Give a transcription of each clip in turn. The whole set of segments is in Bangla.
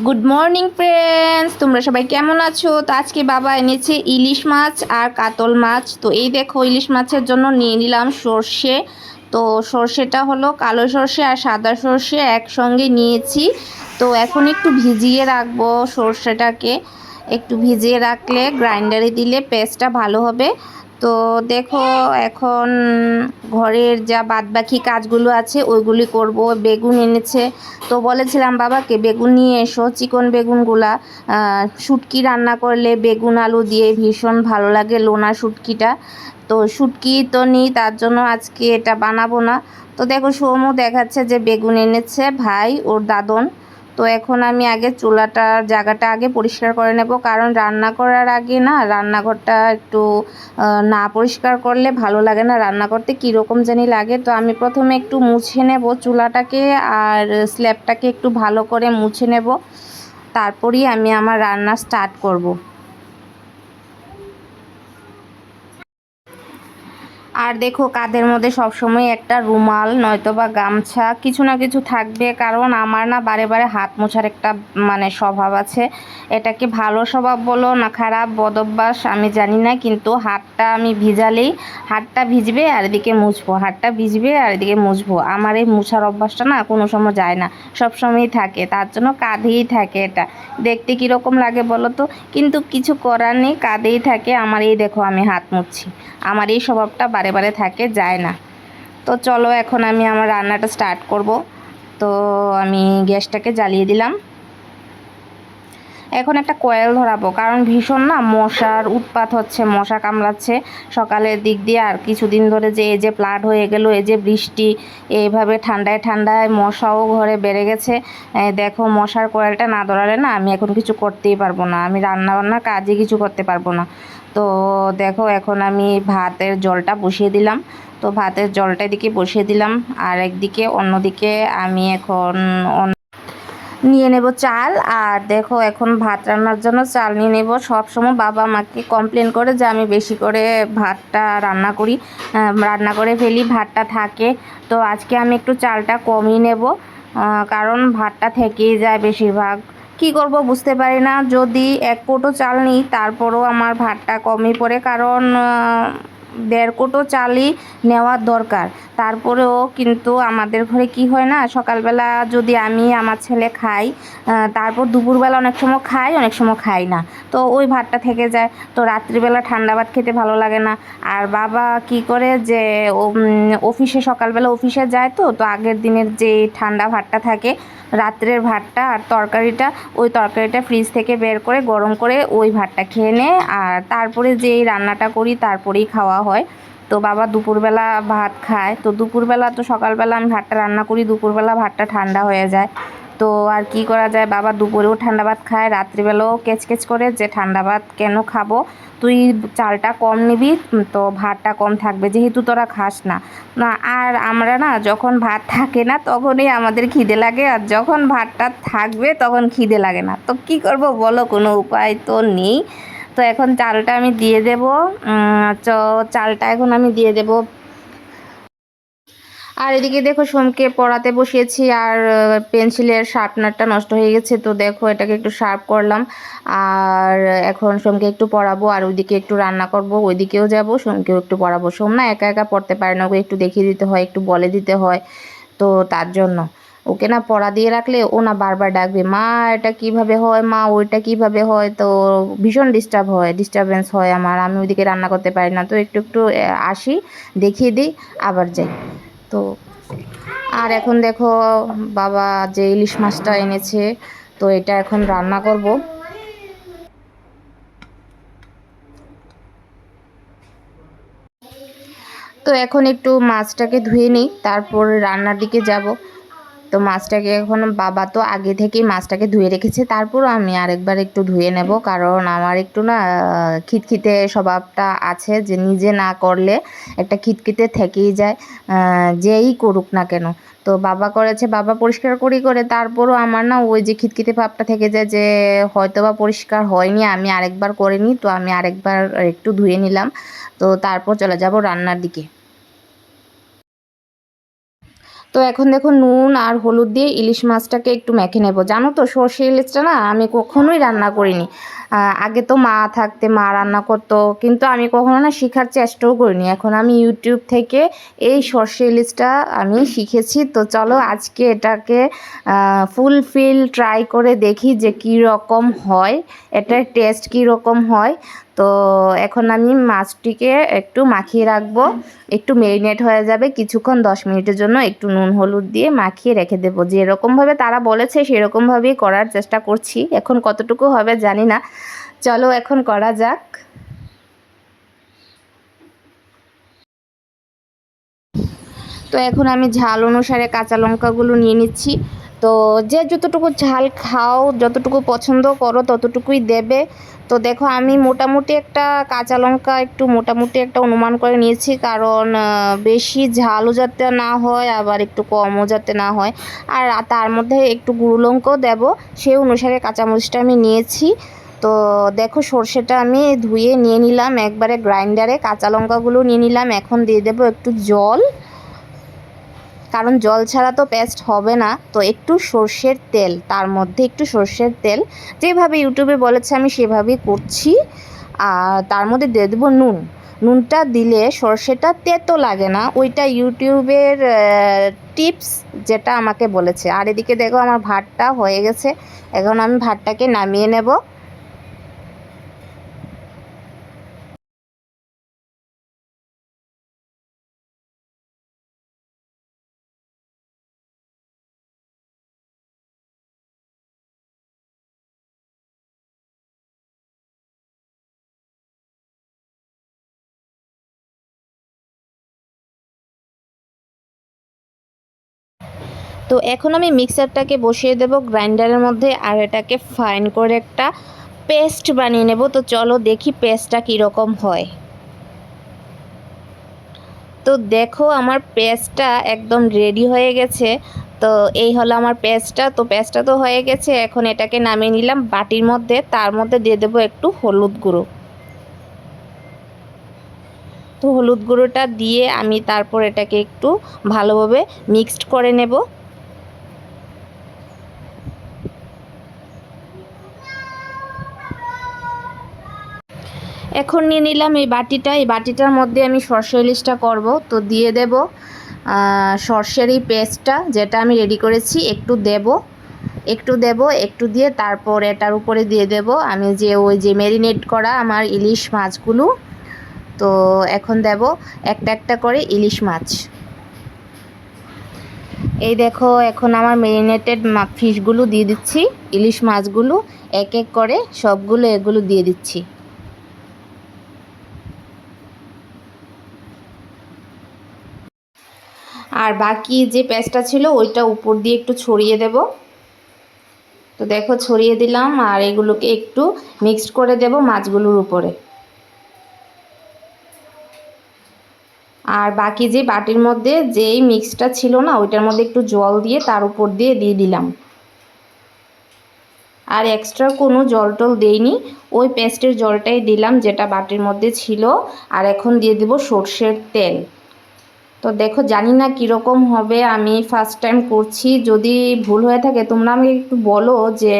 গুড মর্নিং ফ্রেন্ডস, তোমরা সবাই কেমন আছো? তো আজকে বাবা এনেছে ইলিশ মাছ আর কাতল মাছ। তো এই দেখো, ইলিশ মাছের জন্য নিয়ে নিলাম সর্ষে। তো সর্ষেটা হলো কালো সর্ষে আর সাদা সর্ষে একসঙ্গে নিয়েছি। তো এখন একটু ভিজিয়ে রাখবো সর্ষেটাকে। একটু ভিজিয়ে রাখলে গ্রাইন্ডারে দিলে পেস্টটা ভালো হবে। তো দেখো, এখন ঘরের যা বাদবাকি কাজগুলো আছে ওইগুলি করব। বেগুন এনেছে, তো বলেছিলাম বাবাকে বেগুন নিয়ে এসো, চিকন বেগুনগুলা। শুটকি রান্না করলে বেগুন আলু দিয়ে ভীষণ ভালো লাগে, লোনা শুটকিটা। তো শুটকি তো নেই, তার জন্য আজকে এটা বানাবো না। তো দেখো, সৌমু দেখাচ্ছে যে বেগুন এনেছে ভাই ওর দাদন। তো এখন আমি আগে চুলাটার জায়গাটা আগে পরিষ্কার করে নেব, কারণ রান্না করার আগে না রান্নাঘরটা একটু না পরিষ্কার করলে ভালো লাগে না, রান্না করতে কীরকম জানি লাগে। তো আমি প্রথমে একটু মুছে নেব চুলাটাকে আর স্ল্যাবটাকে একটু ভালো করে মুছে নেব, তারপরেই আমি আমার রান্না স্টার্ট করব। আর দেখো, কাঁধের মধ্যে সবসময় একটা রুমাল নয়তো বা গামছা কিছু না কিছু থাকবে, কারণ আমার না বারে বারে হাত মোছার একটা স্বভাব আছে। এটাকে ভালো স্বভাব বলো না খারাপ বদভ্যাস আমি জানি না, কিন্তু হাতটা আমি ভিজালেই হাতটা ভিজবে আর এদিকে মুছবো, হাতটা ভিজবে আর এদিকে মুছবো। আমার এই মুছার অভ্যাসটা না কোনো সময় যায় না, সব সময়ই থাকে, তার জন্য কাঁধেই থাকে। এটা দেখতে কীরকম লাগে বলো তো, কিন্তু কিছু করার নেই, কাঁধেই থাকে আমার। এই দেখো, আমি হাত মুছছি, আমার এই স্বভাবটা বারে বারে থাকে, যায় না। তো চলো, এখন আমি আমার রান্নাটা স্টার্ট করব। তো আমি গ্যাসটাকে জ্বালিয়ে দিলাম। এখন একটা কয়েল ধরাবো, কারণ ভীষণ না মশার উৎপাত হচ্ছে, মশা কামড়াচ্ছে সকালের দিক দিয়ে। আর কিছুদিন ধরে যে এই যে ফ্লাড হয়ে গেল, এই যে বৃষ্টি, এইভাবে ঠান্ডায় ঠান্ডায় মশাও ঘরে বেড়ে গেছে। দেখো, মশার কয়েলটা না ধরালে না আমি এখন কিছু করতেই পারবো না, আমি রান্না বান্নার কাজে কিছু করতে পারবো না। তো দেখো, এখন আমি ভাতের জলটা বসিয়ে দিলাম। তো ভাতের জলটা এদিকে বসিয়ে দিলাম, আর একদিকে অন্যদিকে আমি এখন নিয়ে নেব চাল। আর দেখো, এখন ভাত রান্নার জন্য চাল নিয়ে নেব। সব সময় বাবা আমাকে কমপ্লেন করে যে আমি বেশি করে ভাতটা রান্না করে ফেলি, ভাতটা থাকে। তো আজকে আমি একটু চালটা কমই নেব, কারণ ভাতটা থেকেই যায় বেশিরভাগ। কি করব বুঝতে পারি না, যদি এক কোটো চাল নিই তারপরও আমার ভাতটা কমই পড়ে, কারণ 1.5 কোটো চালই নেওয়ার দরকার। তারপরেও কিন্তু আমাদের ঘরে কি হয় না, সকালবেলা যদি আমি আমার ছেলে খাই, তারপর দুপুরবেলা অনেক সময় খাই, অনেক সময় খাই না, তো ওই ভাতটা থেকে যায়। তো রাত্রিবেলা ঠান্ডা ভাত খেতে ভালো লাগে না। আর বাবা কি করে যে অফিসে সকালবেলা অফিসে যায়, তো আগের দিনের যে ঠান্ডা ভাতটা থাকে, রাত্রের ভাতটা আর তরকারিটা, ওই তরকারিটা ফ্রিজ থেকে বের করে গরম করে ওই ভাতটা খেয়ে নেয়। আর তারপরে যেই রান্নাটা করি তারপরেই খাওয়া হয়। তো বাবা দুপুরবেলা ভাত খায়, তো দুপুরবেলা তো সকালবেলা আমি ভাতটা রান্না করি, দুপুরবেলা ভাতটা ঠান্ডা হয়ে যায়। তো আর কি করা যায়, বাবা দুপুরেও ঠান্ডা ভাত খায়, রাত্রিবেলাও কেচকেচ করে যে ঠান্ডা ভাত কেন খাবো, তুই চালটা কম নিবি তো ভাতটা কম থাকবে, যেহেতু তোরা খাস না। না, আর আমরা না যখন ভাত থাকে না তখনই আমাদের খিদে লাগে, আর যখন ভাতটা থাকবে তখন খিদে লাগে না। তো কি করব বলো, কোনো উপায় তো নেই। তো এখন চালটা আমি দিয়ে দেব। চালটা এখন আমি দিয়ে দেব। আর এদিকে দেখো, সোমকে পড়াতে বসিয়েছি, আর পেন্সিলের শার্পনারটা নষ্ট হয়ে গেছে, তো দেখো এটাকে একটু শার্প করলাম। আর এখন সোমকে একটু পড়াবো, আর ওইদিকে একটু রান্না করব, ওইদিকেও যাব, সোমকেও একটু পড়াবো। সোম না একা একা পড়তে পারে না, ওকে একটু দেখিয়ে দিতে হয়, একটু বলে দিতে হয়। তো তার জন্য ওকে না পড়া দিয়ে রাখলে ও না বারবার ডাকবে, মা এটা কিভাবে হয়, মা ওইটা কিভাবে হয়। তো ভীষণ ডিস্টারবেন্স হয় আমার, আমি ওইদিকে রান্না করতে পারি না। তো একটু একটু আসি, দেখিয়ে দিই, আবার যাই। তো আর এখন দেখো, বাবা যে ইলিশ মাছটা এনেছে, তো এটা এখন রান্না করব। তো এখন একটু মাছটাকে ধুয়ে নিই, তারপর রান্নার দিকে যাব। তো মাছটাকে এখন বাবা তো আগে থেকেই মাছটাকে ধুয়ে রেখেছে, তারপরও আমি আরেকবার একটু ধুয়ে নেব, কারণ আমার একটু না খিটখিটে স্বভাবটা আছে, যে নিজে না করলে একটা খিটখিটে থেকেই যায়, যেই করুক না কেন। তো বাবা করেছে, বাবা পরিষ্কার করে তারপরও আমার না ওই যে খিটখিটে ভাবটা থেকে যায়, যে হয়তো বা পরিষ্কার হয়নি, আমি আরেকবার করে নিই। তো আমি আরেকবার একটু ধুয়ে নিলাম, তো তারপর চলে যাব রান্নার দিকে। তো এখন দেখো নুন আর হলুদ দিয়ে ইলিশ মাছটাকে একটু মেখে নেব। জানো তো সর্ষে ইলিশটা না আমি কখনোই রান্না করিনি। আগে তো মা থাকতে মা রান্না করতো, কিন্তু আমি কখনো না শেখার চেষ্টাও করিনি। এখন আমি ইউটিউব থেকে এই সর্ষে ইলিশটা আমি শিখেছি। তো চলো আজকে এটাকে ফুলফিল ট্রাই করে দেখি যে কী রকম হয়, এটার টেস্ট কী রকম হয়। তো এখন আমি মাছটিকে একটু মাখিয়ে রাখবো, একটু মেরিনেট হয়ে যাবে কিছুক্ষণ 10 মিনিটের জন্য। একটু নুন হলুদ দিয়ে মাখিয়ে রেখে দেবো। যেরকমভাবে তারা বলেছে সেরকমভাবেই করার চেষ্টা করছি। এখন কতটুকু হবে জানি না, চলো এখন করা যাক। তো এখন আমি ঝাল অনুসারে কাঁচা লঙ্কাগুলো নিয়ে নিচ্ছি। তো যে যতটুকু ঝাল খাও, যতটুকু পছন্দ করো ততটুকুই দেবে। তো দেখো আমি মোটামুটি একটা কাঁচা লঙ্কা একটু মোটামুটি একটা অনুমান করে নিয়েছি, কারণ বেশি ঝালও যাতে না হয় আবার একটু কমও যাতে না হয়। আর তার মধ্যে একটু গুঁড়ো লঙ্কাও দেবো, সেই অনুসারে কাঁচামরিচটা আমি নিয়েছি। তো দেখো সর্ষেটা আমি ধুয়ে নিয়ে নিলাম একবারে গ্রাইন্ডারে, কাঁচা লঙ্কাগুলো নিয়ে নিলাম। এখন দিয়ে দেবো একটু জল, কারণ জল ছাড়া তো পেস্ট হবে না। তো একটু সর্ষের তেল, তার মধ্যে একটু সর্ষের তেল, যেভাবে ইউটিউবে বলেছে আমি সেভাবেই করছি। আর তার মধ্যে দিয়ে দেবো নুন। নুনটা দিলে সর্ষেটা তেতো লাগে না, ওইটা ইউটিউবের টিপস যেটা আমাকে বলেছে। আর এদিকে দেখো আমার ভাতটা হয়ে গেছে, এখন আমি ভাতটাকে নামিয়ে নেব। তো এখন আমি মিক্সারটাকে বসিয়ে দেব গ্রাইন্ডারের মধ্যে, আর এটাকে ফাইন করে একটা পেস্ট বানিয়ে নেব। তো চলো দেখি পেস্টটা কীরকম হয়। তো দেখো আমার পেস্টটা একদম রেডি হয়ে গেছে। তো এই হলো আমার পেস্টটা। তো পেস্টটা তো হয়ে গেছে, এখন এটাকে নামিয়ে নিলাম বাটির মধ্যে। তার মধ্যে দিয়ে দেবো একটু হলুদ গুঁড়ো। তো হলুদ গুঁড়োটা দিয়ে আমি তারপর এটাকে একটু ভালোভাবে মিক্সড করে নেব। এখন নিয়ে নিলাম এই বাটিটা, এই বাটিটার মধ্যে আমি সর্ষে ইলিশটা করব। তো দিয়ে দেব সর্ষের এই পেস্টটা যেটা আমি রেডি করেছি, একটু দিয়ে তারপর এটার উপরে দিয়ে দেব আমি যে ম্যারিনেট করা আমার ইলিশ মাছগুলো। তো এখন দেব একটা একটা করে ইলিশ মাছ। এই দেখো এখন আমার ম্যারিনেটেড ফিশগুলো দিয়ে দিচ্ছি, ইলিশ মাছগুলো এক এক করে সবগুলো এগুলো দিয়ে দিচ্ছি। আর বাকি যে পেস্টটা ছিল ওইটা উপর দিয়ে একটু ছড়িয়ে দেব। তো দেখো ছড়িয়ে দিলাম, আর এগুলোকে একটু মিক্সড করে দেব মাছগুলোর উপরে। আর বাকি যে বাটির মধ্যে যেই মিক্সটা ছিল না ওইটার মধ্যে একটু জল দিয়ে তার উপর দিয়ে দিলাম। আর এক্সট্রা কোনো জল টল দেইনি, ওই পেস্টের জলটাই দিলাম যেটা বাটির মধ্যে ছিল। আর এখন দিয়ে দেব সর্ষের তেল। তো দেখো জানি না কীরকম হবে, আমি ফার্স্ট টাইম করছি। যদি ভুল হয়ে থাকে তোমরা আমাকে একটু বলো, যে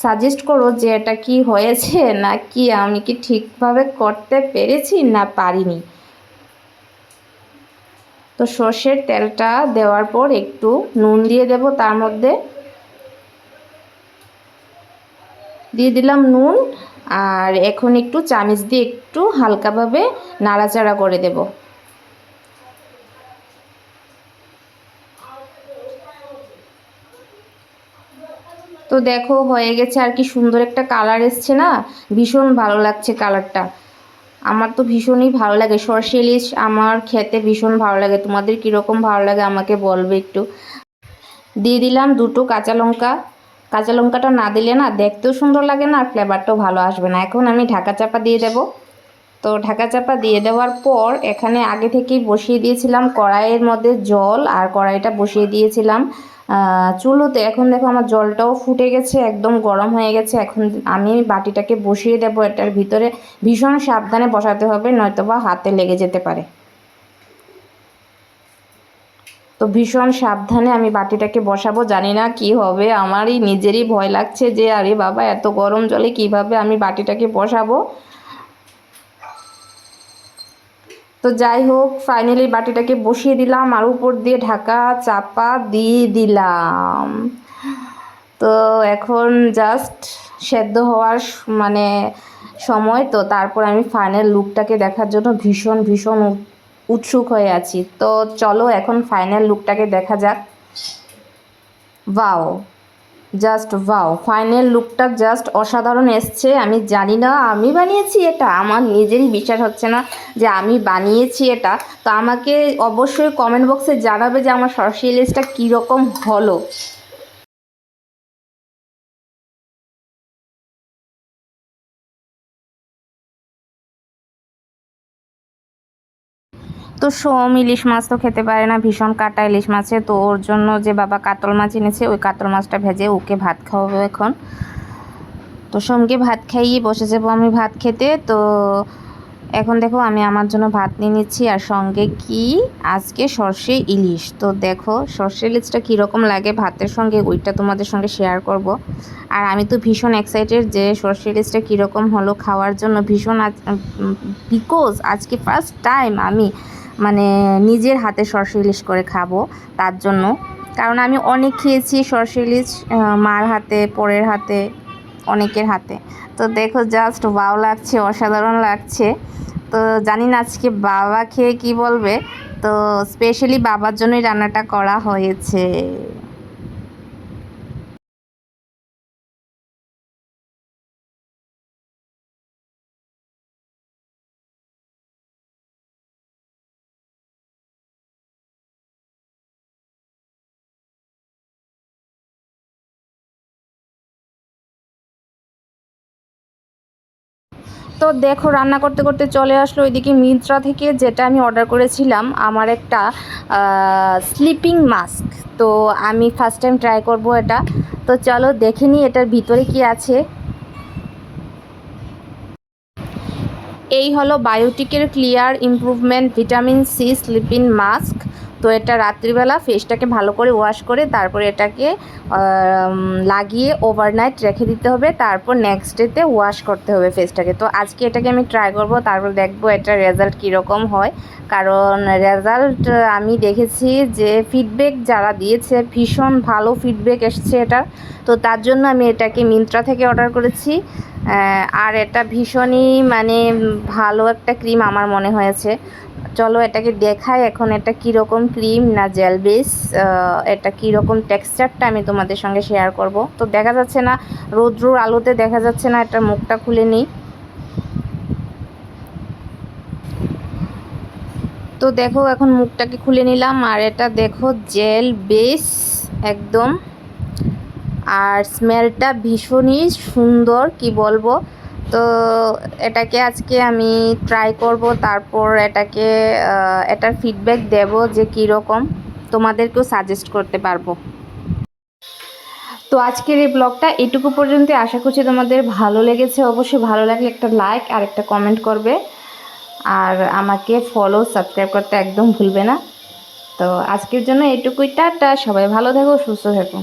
সাজেস্ট করো যে এটা কি হয়েছে, না কি আমি কি ঠিকভাবে করতে পেরেছি না পারিনি। তো সর্ষের তেলটা দেওয়ার পর একটু নুন দিয়ে দেব, তার মধ্যে দিয়ে দিলাম নুন। আর এখন একটু চামচ দিয়ে একটু হালকাভাবে নাড়াচাড়া করে দেব। তো দেখো হয়ে গেছে, আর কি সুন্দর একটা কালার এসছে না, ভীষণ ভালো লাগছে কালারটা। আমার তো ভীষণই ভালো লাগে সর্ষে ইলিশ, আমার খেতে ভীষণ ভালো লাগে। তোমাদের কীরকম ভালো লাগে আমাকে বলবে একটু। দিয়ে দিলাম দুটো কাঁচা লঙ্কা। কাঁচা লঙ্কাটা না দিলে না দেখতেও সুন্দর লাগে না, আর ফ্লেভারটাও ভালো আসবে না। এখন আমি ঢাকা চাপা দিয়ে দেব। তো ঢাকা চাপা দিয়ে দেওয়ার পর এখানে আগে থেকেই বসিয়ে দিয়েছিলাম কড়াইয়ের মধ্যে জল, আর কড়াইটা বসিয়ে দিয়েছিলাম চুলোতে। এখন দেখো আমার জলটাও ফুটে গেছে, একদম গরম হয়ে গেছে। এখন আমি বাটিটাকে বসিয়ে দেব এটার ভিতরে। ভীষণ সাবধানে বসাতে হবে, নয়তোবা হাতে লেগে যেতে পারে। তো ভীষণ সাবধানে আমি বাটিটাকে বসাবো, জানি না কি হবে, আমারই নিজেরই ভয় লাগছে যে আরে বাবা এত গরম জলে কিভাবে আমি বাটিটাকে বসাবো। তো যাই হোক, ফাইনালি বাটিটাকে বসিয়ে দিলাম আর উপর দিয়ে ঢাকা চাপা দিয়ে দিলাম। তো এখন জাস্ট সেদ্ধ হওয়ার মানে সময়, তো তারপর আমি ফাইনাল লুকটাকে দেখার জন্য ভীষণ ভীষণ উৎসুক হয়ে আছি। তো চলো এখন ফাইনাল লুকটাকে দেখা যাক। ওয়াও, জাস্ট ওয়াও, ফাইনাল লুকটা জাস্ট অসাধারণ এসছে। আমি জানি না আমি বানিয়েছি এটা, আমার নিজেরই বিশ্বাস হচ্ছে না যে আমি বানিয়েছি এটা। তো আমাকে অবশ্যই কমেন্ট বক্সে জানাবে যে আমার সরষে ইলিশটা কীরকম হলো। তো সোম ইলিশ মাছ তো খেতে পারে না, ভীষণ কাটা ইলিশ মাছে, তো ওর জন্য যে বাবা কাতল মাছ এনেছে ওই কাতল মাছটা ভেজে ওকে ভাত খাওয়াবো এখন। তো সোমকে ভাত খাইয়ে বসে যাবো আমি ভাত খেতে। তো এখন দেখো আমি আমার জন্য ভাত নিয়ে নিচ্ছি আর সঙ্গে কি আজকে সর্ষে ইলিশ। তো দেখো সর্ষে ইলিশটা কীরকম লাগে ভাতের সঙ্গে ওইটা তোমাদের সঙ্গে শেয়ার করব। আর আমি তো ভীষণ এক্সাইটেড যে সর্ষে ইলিশটা কীরকম হলো খাওয়ার জন্য, ভীষণ বিকজ আজকে ফার্স্ট টাইম আমি মানে নিজের হাতে সর্ষে ইলিশ করে খাবো তার জন্য। কারণ আমি অনেক খেয়েছি সর্ষে ইলিশ, মার হাতে, পরের হাতে, অনেকের হাতে। তো দেখো জাস্ট ওয়াও লাগছে, অসাধারণ লাগছে। তো জানি না আজকে বাবা খেয়ে কি বলবে, তো স্পেশালি বাবার জন্যই রান্নাটা করা হয়েছে। তো দেখো রান্না করতে করতে চলে আসলো ওইদিকে মিন্ত্রা থেকে যেটা আমি অর্ডার করেছিলাম, আমার একটা স্লিপিং মাস্ক। তো আমি ফার্স্ট টাইম ট্রাই করব এটা। তো চলো দেখে নিই এটার ভিতরে কি আছে। এই হলো বায়োটিকের clear improvement vitamin C sleeping mask. তো এটা রাত্রিবেলা ফেসটাকে ভালো করে ওয়াশ করে তারপরে এটাকে লাগিয়ে ওভারনাইট রেখে দিতে হবে, তারপর নেক্সট ডেতে ওয়াশ করতে হবে ফেসটাকে। তো আজকে এটাকে আমি ট্রাই করব, তারপর দেখবো এটার রেজাল্ট কীরকম হয়। কারণ রেজাল্ট আমি দেখেছি যে ফিডব্যাক যারা দিয়েছে ভীষণ ভালো ফিডব্যাক এসছে এটা। তো তার জন্য আমি এটাকে মিন্ত্রা থেকে অর্ডার করেছি। আর এটা ভীষণই মানে ভালো একটা ক্রিম আমার মনে হয়েছে। চলো এটাকে দেখাই এখন এটা কীরকম ক্রিম না জেল বেস, এটা কীরকম টেক্সচারটা আমি তোমাদের সঙ্গে শেয়ার করব। তো দেখা যাচ্ছে না, রৌদ্রুর আলোতে দেখা যাচ্ছে না, এটার মুখটা খুলে নিই। তো দেখো এখন মুখটাকে খুলে নিলাম আর এটা দেখো জেল বেস একদম, আর স্মেলটা ভীষণই সুন্দর কি বলবো। তো এটাকে আজকে আমি ট্রাই করব, তারপর এটাকে এটার ফিডব্যাক দেব যে কীরকম, তোমাদেরকেও সাজেস্ট করতে পারবো। তো আজকের এই ব্লগটা এটুকু পর্যন্ত, আশা করছি তোমাদের ভালো লেগেছে। অবশ্যই ভালো লাগলে একটা লাইক আর একটা কমেন্ট করবে, আর আমাকে ফলো সাবস্ক্রাইব করতে একদম ভুলবে না। তো আজকের জন্য এটুকুই, টাটা, সবাই ভালো থেকো, সুস্থ থেকো।